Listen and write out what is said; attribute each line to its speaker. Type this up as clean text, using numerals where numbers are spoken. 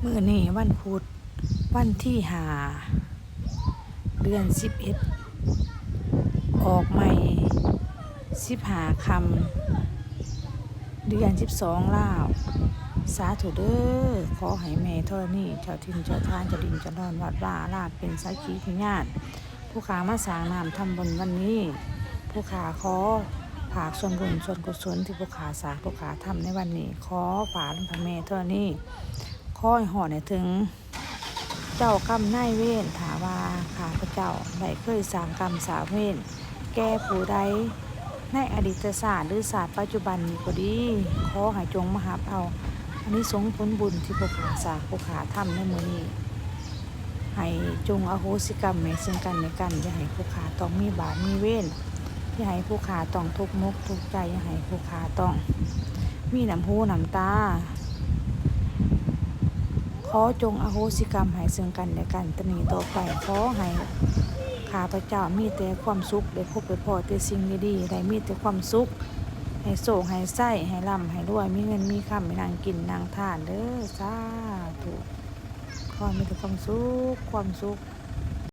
Speaker 1: มื้อนี้วันพุธวันที่5 เดือน 11ออกใหม่15ค่ำเดือน12ลาวสาธุเด้อขอให้แม่ธรณีเจ้าถิ่นเจ้าทานเจ้าดินเจ้านอนวัดว่าอารามเป็นสักขีพยานผู้ขามาสร้างน้ำทำบุญวันนี้ผู้ขาขอฝากส่วนบุญส่วนกุศลที่ผู้ขาสร้างผู้ขาทำในวันนี้ขอฝากพระแม่ธรณีขอให้หอดให้ถึงเจ้ากรรมนายเวรถาว่าข้าพเจ้าได้เคยสร้างกรรมสร้างเวรแก่ผู้ใดในอดีตศาสตร์หรือศาสตร์ปัจจุบันนี้ก็ดีขอให้จงมาหับเอาอันนี้สงผลบุญที่ผู้ขาสร้างผู้ขาทำในมื้อนี้ให้จงอโหสิกรรมแม้ซึ่งกันและกันอย่าให้ผู้ขาต้องมีบาปมีเวรอย่าให้ผู้ขาต้องทุกข์มกทุกข์ใจอย่าให้ผู้ขาต้องมีน้ำหูน้ำตาขอจงอโหสิกรรมให้ซึ่งกันและกันตนี้ต่อไปขอให้ข้าพเจ้ามีแต่ความสุขได้พบได้พอแต่สิ่งดีๆได้มีแต่ความสุขให้โศกให้ไส้ให้ร่ำให้รวยมีเงินมีคำให้นางกินนางทานเด้อสาธุขอมีแต่ความสุข